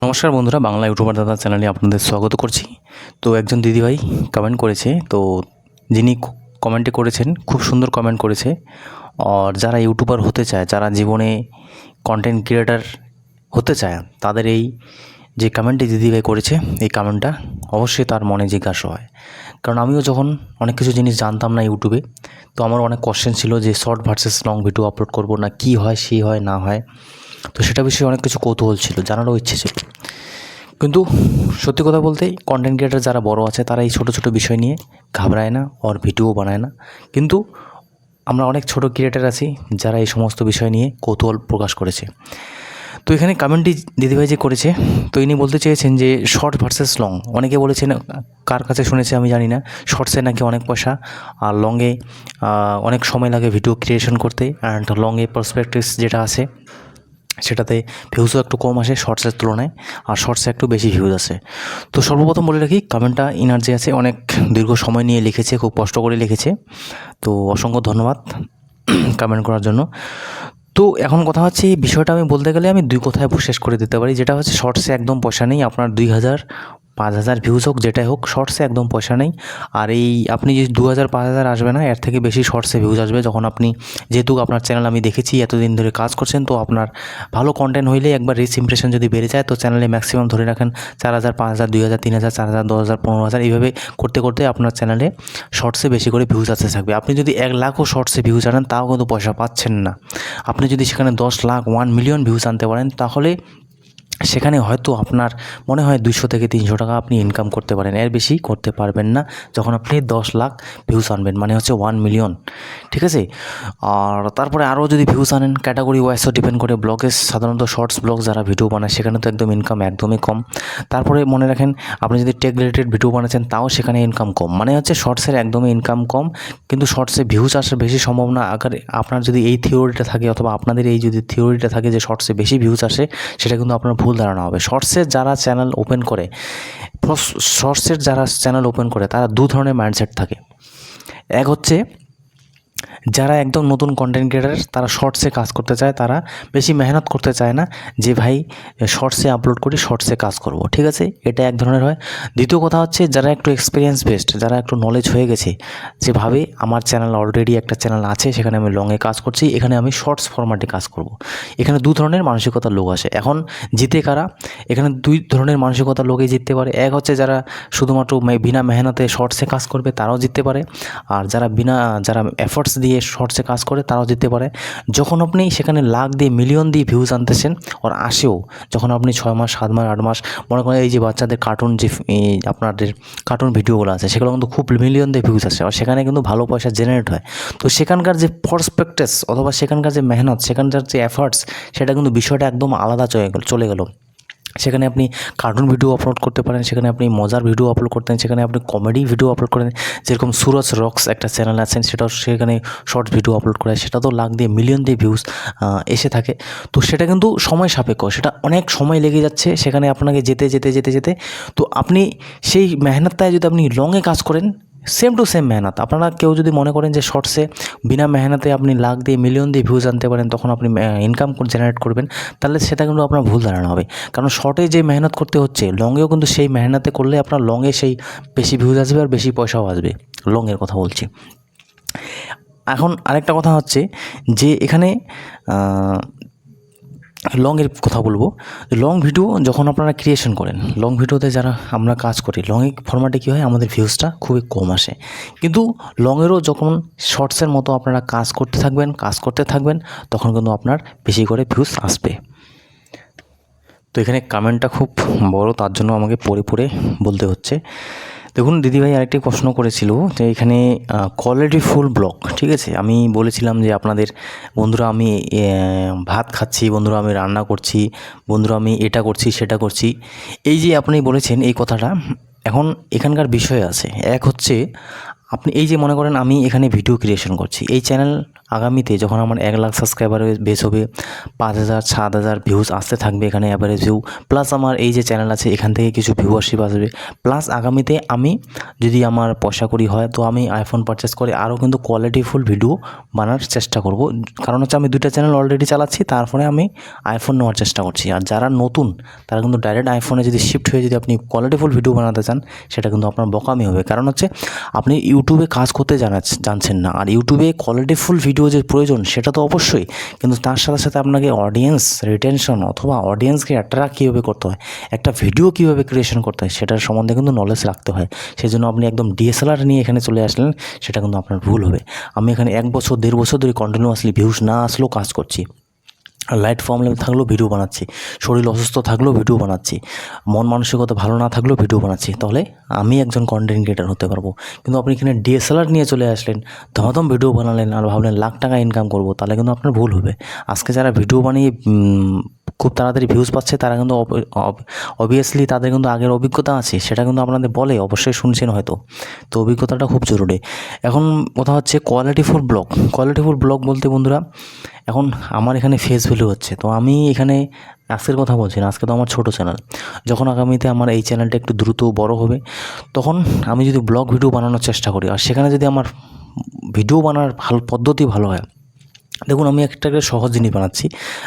নমস্কার বন্ধুরা, বাংলা ইউটিউবার দাদা চ্যানেলে আপনাদের স্বাগত করছি। তো একজন দিদিভাই কমেন্ট করেছে, তো যিনি কমেন্টে করেছেন খুব সুন্দর কমেন্ট করেছে। আর যারা ইউটিউবার হতে চায়, যারা জীবনে কন্টেন্ট ক্রিয়েটার হতে চায়, তাদের এই যে কমেন্টটি দিদিভাই করেছে, এই কমেন্টটা অবশ্যই তার মনে জিজ্ঞাসা হয়। কারণ আমিও যখন অনেক কিছু জিনিস জানতাম না ইউটিউবে, তো আমার অনেক কোশ্চেন ছিল যে short versus long video upload করব না, কি হয় সে হয় না হয়। তো সেটা বিষয়ে অনেক কিছু কৌতূহল ছিল, জানারও ইচ্ছে ছিল। কিন্তু সত্যি কথা বলতে কন্টেন্ট ক্রিয়েটার যারা বড় আছে তারা এই ছোটো ছোটো বিষয় নিয়ে ঘাবড়ায় না, আর ভিডিও বানায় না। কিন্তু আমরা অনেক ছোট ক্রিয়েটার আছি যারা এই সমস্ত বিষয় নিয়ে কৌতূহল প্রকাশ করেছে। তো এখানে কমেন্টটি দিদিভাই যে করেছে, তো ইনি বলতে চেয়েছেন যে শর্ট ভার্সেস লং। অনেকে বলেছেন, কার কাছে শুনেছে আমি জানি না, শর্টসে নাকি অনেক পয়সা, আর লংয়ে অনেক সময় লাগে ভিডিও ক্রিয়েশন করতে। অ্যান্ড লংয়ে পার্সপেক্টিভস যেটা আছে সেটাতে ভিউজও একটু কম আসে শর্টসের তুলনায়, আর শর্টসে একটু বেশি ভিউজ আসে। তো সর্বপ্রথম বলে রাখি, কমেন্টটা ইনার যে আছে অনেক দীর্ঘ সময় নিয়ে লিখেছে, খুব কষ্ট করে লিখেছে। তো অসংখ্য ধন্যবাদ কমেন্ট করার জন্য। তো এখন কথা হচ্ছে, এই বিষয়টা আমি বলতে গেলে আমি দুই কথায় শেষ করে দিতে পারি। যেটা হচ্ছে শর্টসে একদম পয়সা নেই, আপনার 2000 5000 ভিউজ হোক যেটাই হোক, শর্টসে একদম পয়সা নেই। আর এই আপনি যে 2000 5000 আসবে না, এর থেকে বেশি শর্টসে ভিউজ আসবে যখন আপনি, যেহেতু আপনার চ্যানেল আমি দেখেছি এতদিন ধরে কাজ করছেন, তো আপনার ভালো কন্টেন্ট হইলে একবার রিচ ইমপ্রেশন যদি বেড়ে যায়, তো চ্যানেলে ম্যাক্সিমাম ধরে রাখেন 4000 5000 2000 3000 4000 10000 15000 এইভাবে করতে করতে আপনার চ্যানেলে শর্টসে বেশি করে ভিউজ আসতে থাকবে। আপনি যদি 1 লাখও শর্টসে ভিউজ আনেন তাও কিন্তু পয়সা পাচ্ছেন না। আপনি যদি সেখানে 10 লাখ 1 মিলিয়ন ভিউজ আনতে পারেন, তাহলে সেখানে হয়তো আপনার মনে হয় 200 থেকে 300 টাকা আপনি ইনকাম করতে পারেন, এর বেশি করতে পারবেন না যখন আপনি 10 লাখ ভিউজ আনবেন, মানে হচ্ছে 1 মিলিয়ন। ঠিক আছে। আর তারপরে আরও যদি ভিউজ আনেন, ক্যাটাগরি ওয়াইজও ডিপেন্ড করে। ব্লগে সাধারণত শর্টস ব্লগ যারা ভিডিও বানায় সেখানে তো একদম ইনকাম একদমই কম। তারপরে মনে রাখেন, আপনি যদি টেক রিলেটেড ভিডিও বানাচ্ছেন তাও সেখানে ইনকাম কম, মানে হচ্ছে শর্টসের একদমই ইনকাম কম। কিন্তু শর্টসে ভিউজ আসার বেশি সম্ভাবনা, আগে আপনার যদি এই থিওরিটা থাকে, অথবা আপনাদের এই যদি থিওরিটা থাকে যে শর্টসে বেশি ভিউজ আসে, সেটা কিন্তু আপনার ভুল ধারণা হবে। শর্টসের যারা চ্যানেল ওপেন করে, তারা দু ধরনের মাইন্ডসেট থাকে। এক হচ্ছে যারা একদম নতুন কন্টেন্ট ক্রিয়েটার, তারা শর্টসে কাজ করতে চায়, তারা বেশি মেহনত করতে চায় না যে ভাই শর্টসে আপলোড করি, শর্টসে কাজ করব, ঠিক আছে, এটা এক ধরনের হয়। দ্বিতীয় কথা হচ্ছে যারা একটু এক্সপিরিয়েন্স বেসড, যারা একটু নলেজ হয়ে গেছে, যে ভাবে আমার চ্যানেল অলরেডি একটা চ্যানেল আছে, সেখানে আমি লংয়ে কাজ করছি, এখানে আমি শর্টস ফরম্যাটে কাজ করব। এখানে দু ধরনের মানসিকতার লোক আসে। এখন জিতে কারা? এখানে দুই ধরনের মানসিকতার লোকই জিততে পারে। এক হচ্ছে যারা শুধুমাত্র বিনা মেহনতে শর্টসে কাজ করবে, তারাও জিততে পারে। আর যারা এফর্টস দিয়ে শর্টসে কাজ করে, তারাও জিততে পারে। যখন আপনি সেখানে লাখ দিয়ে মিলিয়ন দিয়ে ভিউজ আনতেছেন, আর আসেও, যখন আপনি 6 মাস 7 মাস 8 মাস, মনে করেন এই যে বাচ্চাদের কার্টুন, যে আপনাদের কার্টুন ভিডিওগুলো আছে, সেগুলো কিন্তু খুব মিলিয়ন দিয়ে ভিউজ আসে, আর সেখানে কিন্তু ভালো পয়সা জেনারেট হয়। তো সেখানকার যে পার্সপেক্টিভস, অথবা সেখানকার যে মেহনত, সেখানকার যে এফর্টস, সেটা কিন্তু বিষয়টা একদম আলাদা চলে গেল। সেখানে আপনি কার্টুন ভিডিও আপলোড করতে পারেন, সেখানে আপনি মজার ভিডিও আপলোড করতেন, সেখানে আপনি কমেডি ভিডিও আপলোড করেন। যেরকম সুরজ রক্স একটা চ্যানেল আছেন, সেটাও সেখানে শর্ট ভিডিও আপলোড করে, সেটা তো লাখ দিয়ে মিলিয়ন দিয়ে ভিউজ এসে থাকে। তো সেটা কিন্তু সময় সাপেক্ষ, সেটা অনেক সময় লেগে যাচ্ছে সেখানে আপনাকে যেতে যেতে যেতে যেতে। তো আপনি সেই মেহনতটায় যদি আপনি লংয়ে কাজ করেন, সেম টু সেম মেহনত, আপনারা কেউ যদি মনে করেন যে শর্টসে বিনা মেহনতে আপনি লাখ দিয়ে মিলিয়ন দিয়ে ভিউজ আনতে পারেন, তখন আপনি ইনকাম জেনারেট করবেন, তাহলে সেটা কিন্তু আপনার ভুল ধারণা হবে। কারণ শর্টে যে মেহনত করতে হচ্ছে, লংয়েও কিন্তু সেই মেহনতে করলে আপনার লংয়ে সেই বেশি ভিউজ আসবে, আর বেশি পয়সাও আসবে। লংয়ের কথা বলছি। এখন আরেকটা কথা হচ্ছে যে এখানে লংয়ের কথা বলবো। লং ভিডিও যখন আপনারা ক্রিয়েশন করেন, লং ভিডিওতে যারা আমরা কাজ করি, লংয়ের ফরম্যাটে কী হয়, আমাদের ভিউজটা খুবই কম আসে। কিন্তু লংয়েরও যখন শর্টসের মতো আপনারা কাজ করতে থাকবেন, তখন কিন্তু আপনার বেশি করে ভিউজ আসবে। তো এখানে কমেন্টটা খুব বড়, তার জন্য আমাকে পড়ে পড়ে বলতে হচ্ছে। দেখুন, দিদিভাই আরেকটি প্রশ্ন করেছিল যে এখানে কোয়ালিটিফুল ব্লগ, ঠিক আছে, আমি বলেছিলাম যে আপনাদের বন্ধুরা আমি ভাত খাচ্ছি, বন্ধুরা আমি রান্না করছি, বন্ধুরা আমি এটা করছি সেটা করছি, এই যে আপনি বলেছেন এই কথাটা। এখন এখানকার বিষয় আছে, এক হচ্ছে আপনি এই যে মনে করেন আমি এখানে ভিডিও ক্রিয়েশন করছি, এই চ্যানেল আগামীতে যখন আমার 1 লাখ সাবস্ক্রাইবার বেস হবে, 5,000 7,000 ভিউজ আসতে থাকবে এখানে অ্যাভারেজ ভিউ, প্লাস আমার এই যে চ্যানেল আছে এখান থেকে কিছু ভিউয়ারশিপ আসবে, প্লাস আগামীতে আমি যদি আমার পয়সা করি হয় তো আমি আইফোন পারচেস করে আরও কিন্তু কোয়ালিটিফুল ভিডিও বানার চেষ্টা করব। কারণ হচ্ছে আমি 2টা চ্যানেল অলরেডি চালাচ্ছি, তারপরে আমি আইফোন নেওয়ার চেষ্টা করছি। আর যারা নতুন তারা কিন্তু ডাইরেক্ট আইফোনে যদি শিফট হয়ে যদি আপনি কোয়ালিটিফুল ভিডিও বানাতে চান, সেটা কিন্তু আপনার বোকামি হবে। কারণ হচ্ছে আপনি ইউটিউবে কাজ করতে জানছেন না, আর ইউটিউবে কোয়ালিটিফুল ভিডিও যে প্রয়োজন সেটা তো অবশ্যই, কিন্তু তার সাথে সাথে আপনাকে অডিয়েন্স রিটেনশন অথবা অডিয়েন্সকে অ্যাট্রাক্ট কীভাবে করতে হয়, একটা ভিডিও কীভাবে ক্রিয়েশন করতে হয় সেটার সম্বন্ধে কিন্তু নলেজ রাখতে হয়। সেই জন্য আপনি একদম ডিএসএলআর নিয়ে এখানে চলে আসলেন, সেটা কিন্তু আপনার ভুল হবে। আমি এখানে 1 বছর 1.5 বছর ধরে কন্টিনিউয়াসলি ভিউজ না আসলেও কাজ করছি, লাইট প্রবলেম থাকলেও ভিডিও বানাচ্ছি, শরীর অসুস্থ থাকলেও ভিডিও বানাচ্ছি, মন মানসিকতা ভালো না থাকলেও ভিডিও বানাচ্ছি, তাহলে আমি একজন কন্টেন্ট ক্রিয়েটার হতে পারবো। কিন্তু আপনি এখানে ডিএসএলআর নিয়ে চলে আসলেন, ধমাধম ভিডিও বানালেন আর ভাবলেন লাখ টাকা ইনকাম করবো, তাহলে কিন্তু আপনার ভুল হবে। আজকে যারা ভিডিও বানিয়ে খুব তাড়াতাড়ি ভিউজ পাচ্ছে তারা কিন্তু অবভিয়াসলি তাদের কিন্তু আগের অভিজ্ঞতা আছে, সেটা কিন্তু আপনাদের বলে, অবশ্যই শুনছেন হয়তো। তো অভিজ্ঞতাটা খুব জরুরি। এখন কথা হচ্ছে কোয়ালিটিফুল ব্লগ বলতে বন্ধুরা, এখন আমার এখানে ফেস ভ্যালু হচ্ছে, তো আমি এখানে আজকের কথা বলছি না, আজকে তো আমার ছোটো চ্যানেল। যখন আগামীতে আমার এই চ্যানেলটা একটু দ্রুত বড় হবে, তখন আমি যদি ব্লগ ভিডিও বানানোর চেষ্টা করি আর সেখানে যদি আমার ভিডিও বানার পদ্ধতি ভালো হয়। দেখুন, আমি একটা সহজ জিনিস বানাচ্ছি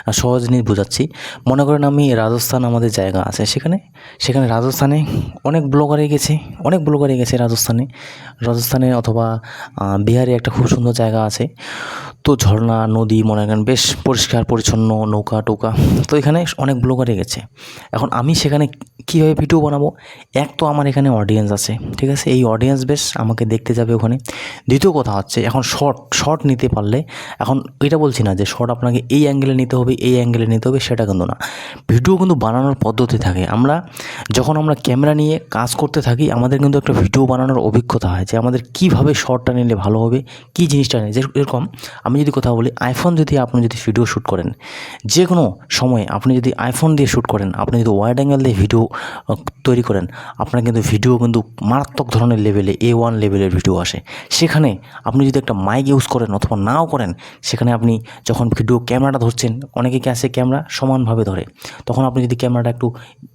আর সহজ জিনিস বোঝাচ্ছি। মনে করেন আমি রাজস্থান, আমাদের জায়গা আছে সেখানে রাজস্থানে অনেক ব্লগারে গেছে রাজস্থানে অথবা বিহারে একটা খুব সুন্দর জায়গা আছে, তো ঝর্ণা নদী মনে করেন বেশ পরিষ্কার পরিচ্ছন্ন, নৌকা টোকা, তো এখানে অনেক ব্লগারে গেছে। এখন আমি সেখানে কীভাবে ভিডিও বানাবো? এক তো আমার এখানে অডিয়েন্স আছে, ঠিক আছে, এই অডিয়েন্স বেশ আমাকে দেখতে যাবে ওখানে। দ্বিতীয় কথা হচ্ছে এখন শর্ট নিতে পারলে, এখন এটা বলছি না যে শর্ট আপনাকে এই অ্যাঙ্গেলে নিতে হবে সেটা কিন্তু না। ভিডিও কিন্তু বানানোর পদ্ধতি থাকে। যখন আমরা ক্যামেরা নিয়ে কাজ করতে থাকি, আমাদের কিন্তু একটা ভিডিও বানানোর অভিজ্ঞতা হয় যে আমাদের কীভাবে শর্টটা নিলে ভালো হবে, কী জিনিসটা নিয়ে। যেরকম আমি যদি কথা বলি, আপনি যদি ভিডিও শ্যুট করেন, যে কোনো সময় আপনি যদি আইফোন দিয়ে শ্যুট করেন, আপনি যদি ওয়াইড অ্যাঙ্গেল দিয়ে ভিডিও তৈরি করেন, আপনার কিন্তু ভিডিও কিন্তু মারাত্মক ধরনের লেভেলে A1 লেভেলের ভিডিও আসে। সেখানে আপনি যদি একটা মাইক ইউজ করেন অথবা নাও করেন, সেখানে আপনি যখন ভিডিও ক্যামেরাটা ধরছেন, অনেকে কি আছে ক্যামেরা সমানভাবে ধরে, তখন আপনি যদি ক্যামেরাটা একটু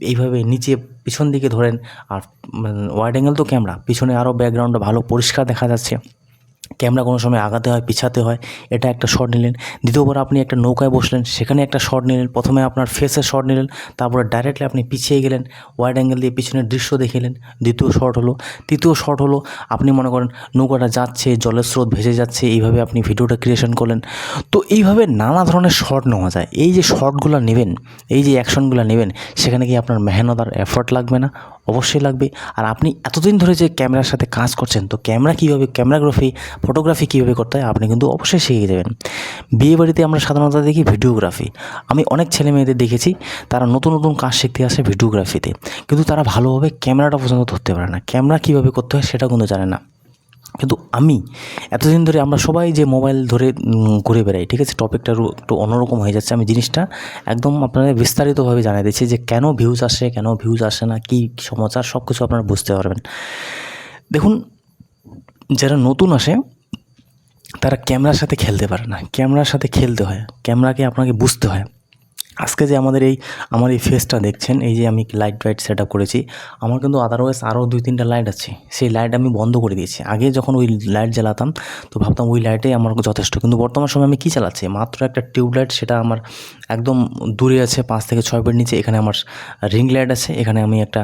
এইভাবে নিচে পিছন দিকে ধরেন, আর ওয়াইড অ্যাঙ্গেল তো ক্যামেরা, পিছনে আরও ব্যাকগ্রাউন্ডটা ভালো পরিষ্কার দেখা যাচ্ছে, ক্যামেরা কোনো সময় আগাতে হয় পিছাতে হয়, এটা একটা শট নিলেন। দ্বিতীয়বার আপনি একটা নৌকায় বসলেন, সেখানে একটা শট নিলেন। প্রথমে আপনার ফেসের শট নিলেন, তারপরে ডাইরেক্টলি আপনি পিছিয়ে গেলেন, ওয়াইড অ্যাঙ্গেল দিয়ে পিছনের দৃশ্য দেখিলেন, দ্বিতীয় শট হলো। তৃতীয় শট হলো আপনি মনে করেন নৌকাটা যাচ্ছে, জলের স্রোত ভেসে যাচ্ছে, এইভাবে আপনি ভিডিওটা ক্রিয়েশন করলেন। তো এইভাবে নানা ধরনের শট নেওয়া যায়। এই যে শটগুলো নেবেন, এই যে অ্যাকশনগুলো নেবেন, সেখানে কি আপনার মেহনত আর এফর্ট লাগবে না? অবশ্যই লাগবে। আর আপনি এতদিন ধরে যে ক্যামেরার সাথে কাজ করছেন, তো ফটোগ্রাফি কীভাবে করতে হয় আপনি কিন্তু অবশ্যই শিখে যাবেন। বিয়েবাড়িতে আমরা সাধারণত দেখি ভিডিওগ্রাফি। আমি অনেক ছেলে মেয়েদের দেখেছি, তারা নতুন নতুন কাজ শিখতে আসে ভিডিওগ্রাফিতে, কিন্তু তারা ভালোভাবে ক্যামেরাটা পর্যন্ত ধরতে পারে না, ক্যামেরা কীভাবে করতে হয় সেটা কিন্তু জানে না। কিন্তু আমি এতদিন ধরে, আমরা সবাই যে মোবাইল ধরে ঘুরে বেড়াই, ঠিক আছে, টপিকটা একটু অন্যরকম হয়ে যাচ্ছে। আমি জিনিসটা একদম আপনাদের বিস্তারিতভাবে জানিয়ে দিচ্ছি যে কেন ভিউজ আসে না, কী সমাচার, সব কিছু আপনারা বুঝতে পারবেন। দেখুন, যারা নতুন আসে তারা ক্যামেরার সাথে খেলতে পারে না, ক্যামেরার সাথে খেলতে হয়, ক্যামেরাকে আপনাকে বুঝতে হয়। আজকে যে আমার এই ফেসটা দেখছেন, এই যে আমি লাইট সেট আপ করেছি, আমার কিন্তু আদারওয়াইজ আরও 2-3টা লাইট আছে, সেই লাইট আমি বন্ধ করে দিয়েছি। আগে যখন ওই লাইট জ্বালাতাম তো ভাবতাম ওই লাইটেই আমার যথেষ্ট, কিন্তু বর্তমান সময় আমি কী চালাচ্ছি, মাত্র একটা টিউবলাইট, সেটা আমার একদম দূরে আছে, 5 থেকে 6 ফিট নিচে। এখানে আমার রিং লাইট আছে, এখানে আমি একটা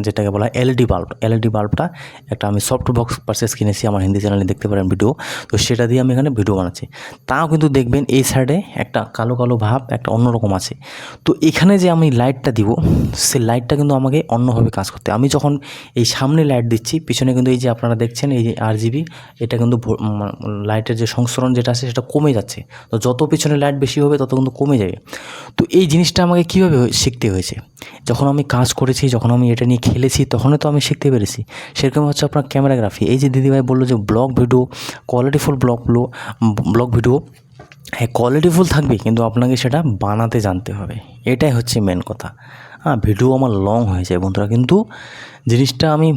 যেটাকে বলা হয় এলইডি বাল্বটা একটা আমি সফট বক্স পারচেস কিনেছি, আমার হিন্দি চ্যানেলে দেখতে পারেন ভিডিও, তো সেটা দিয়ে আমি এখানে ভিডিও বানাচ্ছি। তাও কিন্তু দেখবেন এই সাইডে একটা কালো ভাব একটা অন্যরকম আছে। তো এখানে যে আমি লাইটটা দিব, সেই লাইটটা কিন্তু আমাকে অন্যভাবে কাজ করতে। আমি যখন এই সামনে লাইট দিচ্ছি, পিছনে কিন্তু এই যে আপনারা দেখছেন এই যে RGB, এটা কিন্তু লাইটের যে সংস্করণ যেটা আছে সেটা কমে যাচ্ছে। তো যত পিছনে লাইট বেশি হবে তত কিন্তু কমে যাবে। তো এই জিনিসটা আমাকে কীভাবে শিখতে হয়েছে, যখন আমি কাজ করেছি, যখন আমি এটা নিয়ে খেলেছি, তখনই তো আমি শিখতে পেরেছি। সেরকম হচ্ছে আপনার ক্যামেরাগ্রাফি। এই যে দিদিভাই বললো যে ব্লগ ভিডিও, কোয়ালিটিফুল ব্লগ ভিডিও হ্যাঁ, কোয়ালিটিফুল থাকবে, কিন্তু আপনাকে সেটা বানাতে জানতে হবে, এটাই হচ্ছে মেন কথা। হ্যাঁ, ভিডিও আমার লং হয়ে যায় বন্ধুরা, কিন্তু জিনিসটা আমি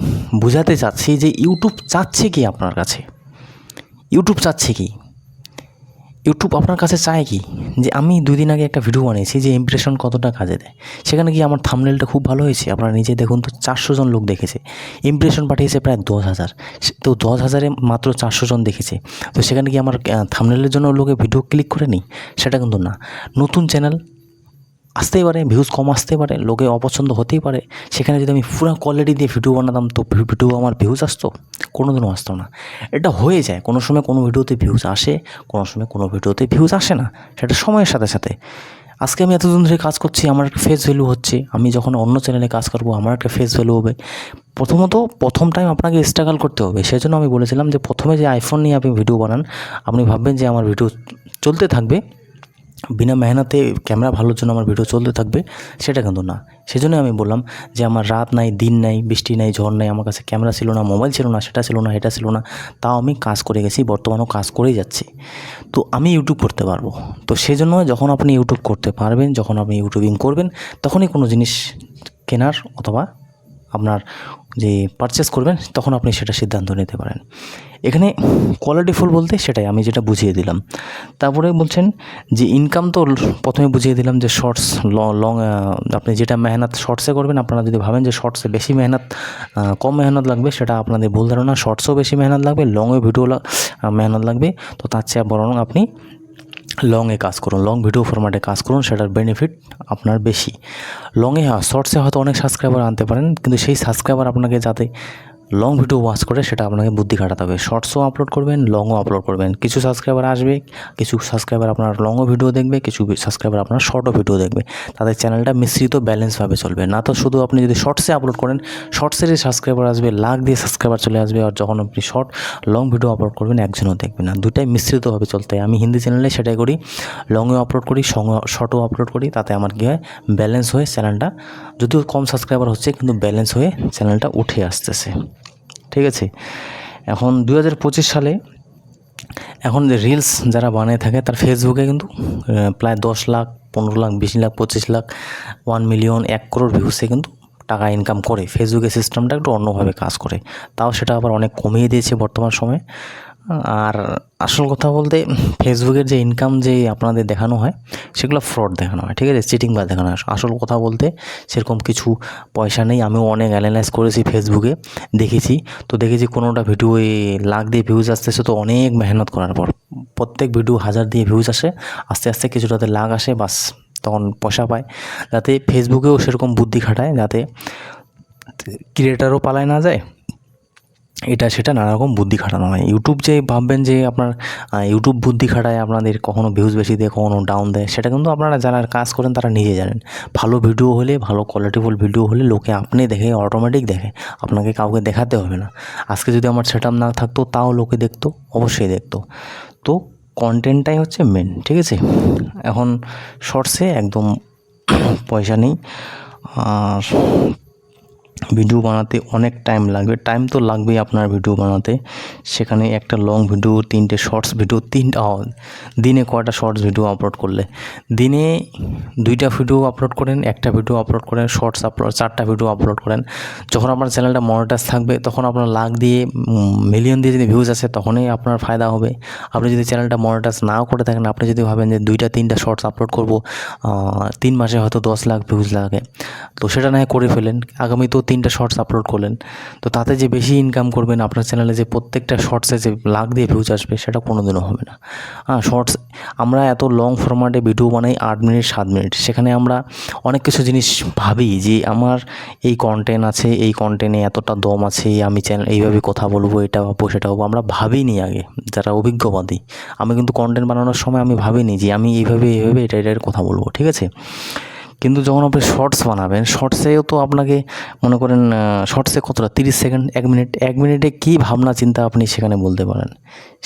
বোঝাতে চাচ্ছি যে ইউটিউব চাচ্ছে কি আপনার কাছে, ইউটিউব চাচ্ছে কি, ইউটিউব আপনার কাছে চায় কি, যে আমি 2 দিন আগে একটা ভিডিও বানিয়েছি যে ইমপ্রেশন কতটা কাজে দেয়, সেখানে কি আমার থাম্বনেলটা খুব ভালো হয়েছে, আপনারা নিজে দেখুন তো, 400 জন লোক দেখেছে, ইমপ্রেশন পাঠিয়েছে প্রায় 10,000, তো 10,000-এ মাত্র 400 জন দেখেছে, তো সেখানে কি আমার থাম্বনেলের জন্য লোকে ভিডিও ক্লিক করে নি? সেটা কিন্তু না। নতুন চ্যানেল আসতেই পারে, ভিউজ কম আসতেই পারে, লোকে অপছন্দ হতেই পারে, সেখানে যদি আমি পুরো কোয়ালিটি দিয়ে ভিডিও বানাতাম তো ভিডিও আমার ভিউজ আসতো? কোনোদিনও আসতো না। এটা হয়ে যায়, কোনো সময় কোনো ভিডিওতে ভিউজ আসে, কোনো সময় কোনো ভিডিওতে ভিউজ আসে না, সেটা সময়ের সাথে সাথে। আজকে আমি এতদিন ধরে কাজ করছি, আমার একটা ফেস ভ্যালু হচ্ছে, আমি যখন অন্য চ্যানেলে কাজ করবো আমার একটা ফেস ভ্যালু হবে। প্রথমত প্রথম টাইম আপনাকে স্ট্রাগল করতে হবে, সেজন্য আমি বলেছিলাম যে প্রথমে যে আইফোন নিয়ে আপনি ভিডিও বানান, আপনি ভাববেন যে আমার ভিডিও চলতে থাকবে, বিনা মেহনতে ক্যামেরা ভালোর জন্য আমার ভিডিও চলতে থাকবে, সেটা কিন্তু না। সেজন্যই আমি বললাম যে আমার রাত নাই, দিন নাই, বৃষ্টি নাই, ঝড় নাই, আমার কাছে ক্যামেরা ছিল না, মোবাইল ছিল না, সেটা ছিল না, এটা ছিল না, তাও আমি কাজ করে গেছি, বর্তমানেও কাজ করেই যাচ্ছি। তো আমি ইউটিউব করতে পারবো। তো সেজন্য যখন আপনি ইউটিউব করতে পারবেন, যখন আপনি ইউটিউবিং করবেন, তখনই কোনো জিনিস কেনার অথবা আপনার যে পারচেস করবেন, তখন আপনি সেটা সিদ্ধান্ত নিতে পারেন। এখানে কোয়ালিটিফুল বলতে সেটাই আমি যেটা বুঝিয়ে দিলাম। তারপরে বলছেন যে ইনকাম, তো প্রথমে বুঝিয়ে দিলাম যে শর্টস লং, আপনি যেটা মেহনত শর্টসে করবেন, আপনারা যদি ভাবেন যে শর্টসে বেশি মেহনত, কম মেহনত লাগবে, সেটা আপনাদের ভুল ধারণা। শর্টসেও বেশি মেহনত লাগবে, লংয়ে ভিডিও মেহনত লাগবে, তো তার চেয়ে বরং আপনি লংয়ে কাজ করুন, লং ভিডিও ফরম্যাটে কাজ করুন, সেটার বেনিফিট আপনার বেশি। লংয়ে, হ্যাঁ, শর্টসে হয়তো অনেক সাবস্ক্রাইবার আনতে পারেন, কিন্তু সেই সাবস্ক্রাইবার আপনাকে যাতে লং ভিডিও ওয়াচ করে, সেটা আপনাকে বুদ্ধি খাটাতে হবে। শর্টসও আপলোড করবেন, লংও আপলোড করবেন, কিছু সাবস্ক্রাইবার আসবে, কিছু সাবস্ক্রাইবার আপনার লংও ভিডিও দেখবে, কিছু সাবস্ক্রাইবার আপনার শর্টও ভিডিও দেখবে, তাদের চ্যানেলটা মিশ্রিত ব্যালেন্সভাবে চলবে। না তো শুধু আপনি যদি শর্টসে আপলোড করেন, শর্টসেরই সাবস্ক্রাইবার আসবে, লাখ দিয়ে সাবস্ক্রাইবার চলে আসবে, আর যখন আপনি লং ভিডিও আপলোড করবেন, একজনও দেখবে না। দুটাই মিশ্রিতভাবে চলতে হয়। আমি হিন্দি চ্যানেলে সেটাই করি, লংয়েও আপলোড করি, শর্টও আপলোড করি, তাতে আমার কী হয়, ব্যালেন্স হয়ে চ্যানেলটা, যদিও কম সাবস্ক্রাইবার হচ্ছে, কিন্তু ব্যালেন্স হয়ে চ্যানেলটা উঠে আসতেছে। ঠিক আছে। এখন 2025 সালে এখন যে রিলস যারা বানিয়ে থাকে, তার ফেসবুকে কিন্তু প্রায় 10 লাখ, 15 লাখ, 20 লাখ, 25 লাখ, 1 মিলিয়ন, 1 করোড় ভিউসে কিন্তু টাকা ইনকাম করে। ফেসবুকের সিস্টেমটা একটু অন্যভাবে কাজ করে, তাও সেটা আবার অনেক কমিয়ে দিয়েছে বর্তমান সময়ে। আর আসল কথা বলতে, ফেসবুকের যে ইনকাম যে আপনাদের দেখানো হয়, সেগুলো ফ্রড দেখানো হয়, ঠিক আছে, চিটিং বা দেখানো হয়। আসল কথা বলতে সেরকম কিছু পয়সা নেই। আমিও অনেক অ্যানালাইজ করেছি ফেসবুকে, দেখেছি, তো দেখেছি কোনোটা ভিডিওয়ে লাখ দিয়ে ভিউজ আসতেছে, তো অনেক মেহনত করার পর প্রত্যেক ভিডিও 1000 দিয়ে ভিউজ আসে, আস্তে আস্তে কিছুটাতে লাখ আসে, বাস তখন পয়সা পায়। যাতে ফেসবুকেও সেরকম বুদ্ধি খাটায়, যাতে ক্রিয়েটারও পালায় না যায়, এটা সেটা নানা রকম বুদ্ধি খাটানো হয়। ইউটিউব যে ভাববেন যে আপনার ইউটিউব বুদ্ধি খাটায় আপনাদের, কখনো ভিউজ বেশি দেয়, কখনো ডাউন দেয়, সেটা কিন্তু আপনারা যারা কাজ করেন তারা নিজে জানেন। ভালো ভিডিও হলে, ভালো কোয়ালিটিফুল ভিডিও হলে লোকে আপনি দেখে, অটোমেটিক দেখে, আপনাকে কাউকে দেখাতে হবে না। আজকে যদি আমার সেটআপ না থাকতো, তাও লোকে দেখতো, অবশ্যই দেখতো। তো কন্টেন্টটাই হচ্ছে মেন, ঠিক আছে। এখন শর্টসে একদম পয়সা নেই, আর ভিডিও বানাতে অনেক টাইম লাগবে, টাইম তো লাগবেই আপনার ভিডিও বানাতে। সেখানে একটা লং ভিডিও, 3টে শর্টস ভিডিও, দিনে কয়টা শর্টস ভিডিও আপলোড করলে, দিনে 2টা ভিডিও আপলোড করেন, একটা ভিডিও আপলোড করেন, শর্টস আপলোড 4টা ভিডিও আপলোড করেন। যখন আপনার চ্যানেলটা মনিটাইজ থাকবে, তখন আপনার লাখ দিয়ে, মিলিয়ন দিয়ে যদি ভিউজ আসে, তখনই আপনার ফায়দা হবে। আপনি যদি চ্যানেলটা মনিটাইজ নাও করে থাকেন, আপনি যদি ভাবেন যে 2টা 3টা শর্টস আপলোড করবো, 3 মাসে হয়তো 10 লাখ ভিউজ লাগে, তো সেটা না করে ফেলেন, আগামী তো 3টা শর্টস আপলোড করলেন, তো তাতে যে বেশি ইনকাম করবেন, আপনার চ্যানেলে যে প্রত্যেকটা শর্টসে যে লাখ দিয়ে ভিউজ আসবে, সেটা কোনোদিনও হবে না। শর্টস, আমরা এত লং ফরম্যাটে ভিডিও বানাই, 8 মিনিট 7 মিনিট, সেখানে আমরা অনেক কিছু জিনিস ভাবি যে আমার এই কন্টেন্ট আছে, এই কন্টেন্টে এতটা দম আছে, আমি চ্যানেল এইভাবে কথা বলবো, এটা ভাববো, সেটা ভাববো, আমরা ভাবিনি আগে, যারা অভিজ্ঞবাদী। আমি কিন্তু কন্টেন্ট বানানোর সময় আমি ভাবিনি যে আমি এইভাবে এটার কথা বলবো, ঠিক আছে। কিন্তু যখন আপনি শর্টস বানাবেন, শর্টসেও তো আপনাকে মনে করেন, শর্টসে কতটা, 30 সেকেন্ড, 1 মিনিট, 1 মিনিটে কী ভাবনা চিন্তা আপনি সেখানে বলতে পারেন,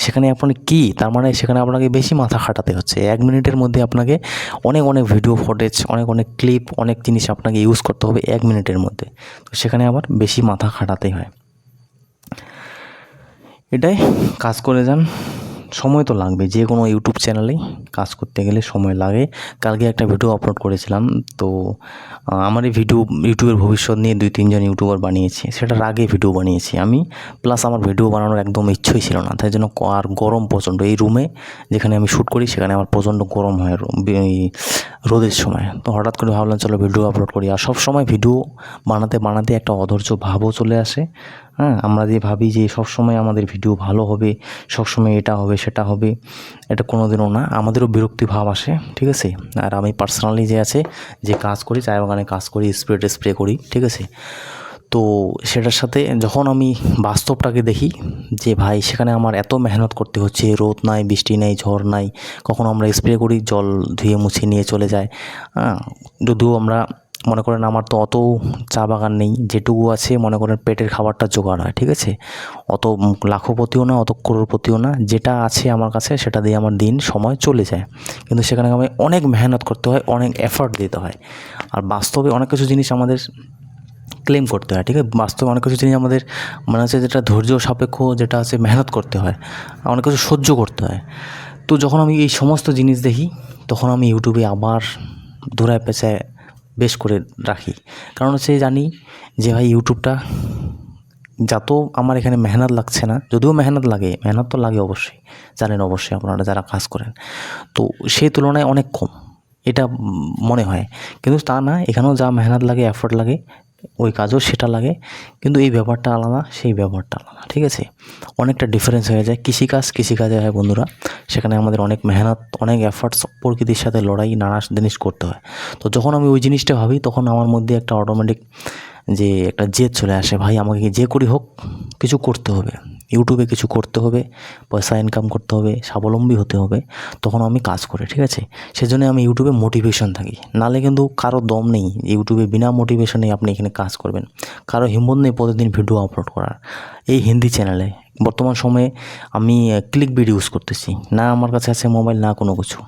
সেখানে আপনি কী, তার মানে সেখানে আপনাকে বেশি মাথা খাটাতে হচ্ছে। 1 মিনিটের মধ্যে আপনাকে অনেক ভিডিও ফুটেজ, অনেক ক্লিপ, অনেক জিনিস আপনাকে ইউজ করতে হবে 1 মিনিটের মধ্যে, তো সেখানে আবার বেশি মাথা খাটাতে হয়। এটাই কাজ করে যান, সময় তো লাগবে, যে কোনো ইউটিউব চ্যানেলেই কাজ করতে গেলে সময় লাগে। কালকে একটা ভিডিও আপলোড করেছিলাম, তো আমার এই ভিডিও ইউটিউবের ভবিষ্যৎ নিয়ে 2-3 জন ইউটিউবার বানিয়েছে, সেটার আগে ভিডিও বানিয়েছি আমি, প্লাস আমার ভিডিও বানানোর একদম ইচ্ছই ছিল না, তাই জন্য আর গরম প্রচণ্ড, এই রুমে যেখানে আমি শ্যুট করি সেখানে আমার প্রচণ্ড গরম হয় এই রোদের সময়। তো হঠাৎ করে ভাবলাম চলো ভিডিও আপলোড করি। আর সব সময় ভিডিও বানাতে বানাতে একটা অধৈর্য ভাবও চলে আসে। আমরা যে ভাবি যে সবসময় আমাদের ভিডিও ভালো হবে, সবসময় এটা হবে সেটা হবে, এটা কোনো দিনও না, আমাদেরও বিরক্তি ভাব আসে, ঠিক আছে। আর আমি পার্সোনালি যে কাজ করি, চায়ের বাগানে কাজ করি, স্প্রে করি, ঠিক আছে। তো সেটার সাথে যখন আমি বাস্তবটাকে দেখি যে ভাই সেখানে আমার এত মেহনত করতে হচ্ছে, রোদ নাই, বৃষ্টি নেই, ঝড় নাই, কখনো আমরা স্প্রে করি, জল ধুয়ে মুছে নিয়ে চলে যায়। যদিও আমরা মনে করেন আমার তো অত চা বাগান নেই, যেটুকু আছে মনে করেন পেটের খাবারটা জোগাড় হয়, ঠিক আছে। অত লাখপতিও না, অত করোড়পতিও না, যেটা আছে আমার কাছে সেটা দিয়ে আমার দিন সময় চলে যায়। কিন্তু সেখানে আমি অনেক মেহনত করতে হয়, অনেক এফর্ট দিতে হয়। আর বাস্তবে অনেক কিছু জিনিস আমাদের ক্লেম করতে হয়, ঠিক আছে। বাস্তবে অনেক কিছু জিনিস আমাদের মানে হচ্ছে যেটা ধৈর্য সাপেক্ষ, যেটা আছে মেহনত করতে হয়, অনেক কিছু সহ্য করতে হয়। তো যখন আমি এই সমস্ত জিনিস দেখি তখন আমি ইউটিউবে আবার ধরায় পেঁচায় বেশ করে রাখি। কারণ হচ্ছে জানি যে ভাই ইউটিউবটা যত আমার এখানে মেহনত লাগছে না, যদিও মেহনত তো লাগে অবশ্যই, জানেন অবশ্যই আপনারা যারা কাজ করেন, তো সেই তুলনায় অনেক কম এটা মনে হয়। কিন্তু তা না, এখানেও যা মেহনত লাগে, এফোর্ট লাগে, ওই কাজও সেটা লাগে, কিন্তু এই ব্যাপারটা আলাদা, সেই ব্যাপারটা আলাদা, ঠিক আছে। অনেকটা ডিফারেন্স হয়ে যায়। কৃষিকাজে হয় বন্ধুরা, সেখানে আমাদের অনেক মেহনত, অনেক এফর্টস, প্রকৃতির সাথে লড়াই, নানা জিনিস করতে হয়। তো যখন আমি ওই জিনিসটা ভাবি তখন আমার মধ্যে একটা অটোমেটিক যে একটা জেদ চলে আসে, ভাই আমাকে যে করি হোক কিছু করতে হবে, ইউটিউবে কিছু করতে হবে, পয়সা ইনকাম করতে হবে, স্বাবলম্বী হতে হবে, তখন আমি কাজ করি, ঠিক আছে। সেজন্য আমি ইউটিউবে মোটিভেশন থাকি, নাহলে কিন্তু কারো দম নেই ইউটিউবে বিনা মোটিভেশনে আপনি এখানে কাজ করবেন, কারো হিম্মত নেই প্রতিদিন ভিডিও আপলোড করার। এই হিন্দি চ্যানেলে বর্তমান সময়ে আমি ক্লিক বিড ইউজ করতেছি না, আমার কাছে আছে মোবাইল না কোনো কিছু,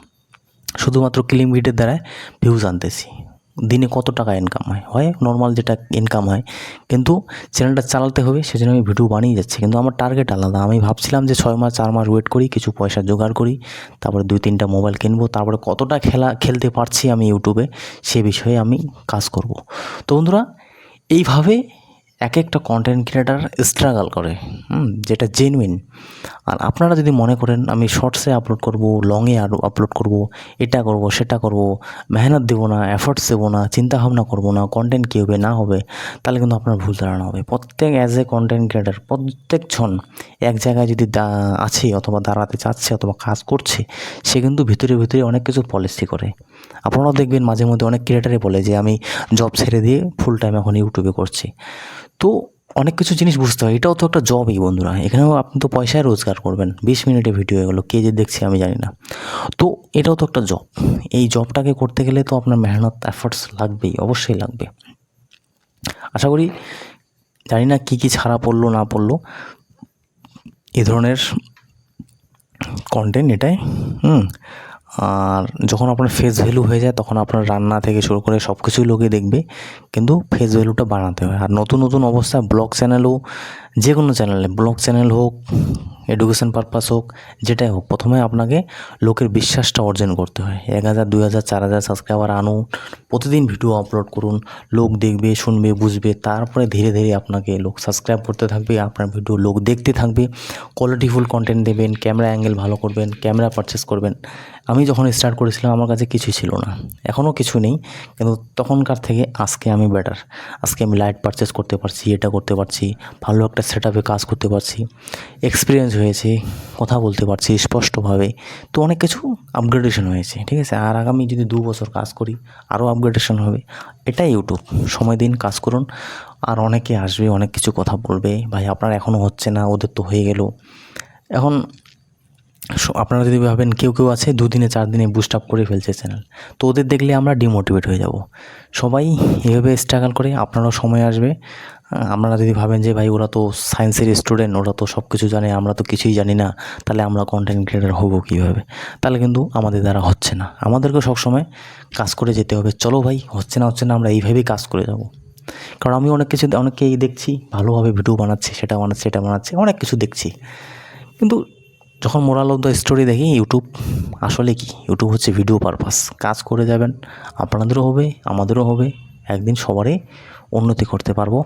শুধুমাত্র ক্লিক বিডের দ্বারায় ভিউজ আনতেছি। দিনে কত টাকা ইনকাম হয় নর্মাল যেটা ইনকাম হয়, কিন্তু চ্যানেলটা চালাতে হবে সেজন্য আমি ভিডিও বানিয়ে যাচ্ছি। কিন্তু আমার টার্গেট আলাদা, আমি ভাবছিলাম যে 6 মাস 4 মাস ওয়েট করি, কিছু পয়সা জোগাড় করি, তারপরে 2-3টা মোবাইল কিনবো, তারপরে কতটা খেলতে পারছি আমি ইউটিউবে সে বিষয়ে আমি কাজ করব। তো বন্ধুরা, এইভাবে এক একটা কন্টেন্ট ক্রিয়েটার স্ট্রাগল করে, যেটা জেনুইন। আর আপনারা যদি মনে করেন আমি শর্টসে আপলোড করব, লংয়ে আরও আপলোড করব, এটা করব সেটা করব, মেহনত দেবো না, এফর্টস দেবো না, চিন্তাভাবনা করব না, কন্টেন্ট কী হবে না হবে, তাহলে কিন্তু আপনার ভুল ধারণা হবে। প্রত্যেক অ্যাজ এ কন্টেন্ট ক্রিয়েটার প্রত্যেকজন এক জায়গায় যদি আছে অথবা দাঁড়াতে চাচ্ছে অথবা কাজ করছে, সে কিন্তু ভিতরে ভিতরে অনেক কিছু পলিসি করে। আপনারাও দেখবেন মাঝে মধ্যে অনেক ক্রিয়েটারে বলে যে আমি জব ছেড়ে দিয়ে ফুল টাইম এখন ইউটিউবে করছি। তো অনেক কিছু জিনিস বুঝতে হয়, এটাও তো একটা জবই বন্ধুরা, এখানেও আপনি তো পয়সায় রোজগার করবেন। 20 মিনিটে ভিডিও এগুলো কে যে দেখছে আমি জানি না, তো এটাও তো একটা জব। এই জবটাকে করতে গেলে তো আপনার মেহনত, এফর্টস লাগবেই, অবশ্যই লাগবে। আশা করি, জানি না কী ছাড়া পড়লো না পড়লো এ ধরনের কন্টেন্ট এটাই। আর যখন আপনার ফেস ভ্যালু হয়ে যায় তখন আপনার রান্না থেকে শুরু করে সব কিছুই লোকে দেখবে, কিন্তু ফেস ভ্যালুটা বাড়াতে হয়। আর নতুন অবস্থায় ব্লগ চ্যানেলও, যে কোনো চ্যানেলে, ব্লগ চ্যানেল হোক, এডুকেশন পারপাস হোক, যেটাই হোক, প্রথমে আপনাকে লোকের বিশ্বাসটা অর্জন করতে হয়। 1000, 2000, 4000 সাবস্ক্রাইবার আনুন, প্রতিদিন ভিডিও আপলোড করুন, লোক দেখবে, শুনবে, বুঝবে, তারপরে ধীরে ধীরে আপনাকে লোক সাবস্ক্রাইব করতে থাকবে, আপনার ভিডিও লোক দেখতে থাকবে, কোয়ালিটিফুল কন্টেন্ট দেবেন, ক্যামেরা অ্যাঙ্গেল ভালো করবেন, ক্যামেরা পারচেস করবেন। আমি যখন স্টার্ট করেছিলাম আমার কাছে কিছুই ছিল না, এখনও কিছু নেই, কিন্তু তখনকার থেকে আজকে আমি বেটার। আজকে আমি লাইট পারচেস করতে পারছি, এটা করতে পারছি, ভালো একটা সেটআপে কাজ করতে পারছি, এক্সপিরিয়েন্স হয়েছে, কথা বলতে পারছি স্পষ্টভাবে। তো অনেক কিছু আপগ্রেডেশন হয়েছে, ঠিক আছে। আর আগামী যদি 2 বছর কাজ করি আরও আপগ্রেডেশন হবে। এটাই ইউটিউব, সময় দিন, কাজ করুন। আর অনেকে আসবে, অনেক কিছু কথা বলবে, ভাই আপনার এখনও হচ্ছে না, ওদের তো হয়ে গেল। এখন আপনারা যদি ভাবেন কেউ আছে 2 দিনে 4 দিনে বুস্ট আপ করে ফেলছে চ্যানেল, তো ওদের দেখলে আমরা ডিমোটিভেট হয়ে যাব। সবাই এভাবে স্ট্রাগল করে, আপনারও সময় আসবে। আপনারা যদি ভাবেন যে ভাই ওরা তো সায়েন্সের স্টুডেন্ট, ওরা তো সব কিছু জানে, আমরা তো কিছুই জানি না, তাহলে আমরা কন্টেন্ট ক্রিয়েটার হবো কীভাবে? তাহলে কিন্তু আমাদের দ্বারা হচ্ছে না। আমাদেরকে সবসময় কাজ করে যেতে হবে। চলো ভাই, হচ্ছে না, আমরা এইভাবেই কাজ করে যাব। কারণ আমি অনেককেই দেখছি ভালোভাবে ভিডিও বানাচ্ছে, সেটা বানাচ্ছে, এটা বানাচ্ছে, অনেক কিছু দেখছি, কিন্তু যখন মোরাল অফ দ্য স্টোরি দেখি ইউটিউব আসলে কি, ইউটিউব হচ্ছে ভিডিও পারপাস। কাজ করে যাবেন, আপনাদেরও হবে আমাদেরও হবে, একদিন সবারই উন্নতি করতে পারবো।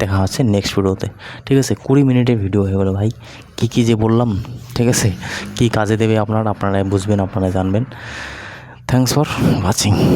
দেখা হচ্ছে নেক্সট ভিডিওতে, ঠিক আছে? 20 মিনিটের ভিডিও হয়ে গেলো ভাই, কী যে বললাম, ঠিক আছে? কী কাজে দেবে আপনারাই বুঝবেন, আপনারাই জানবেন। Thanks for watching.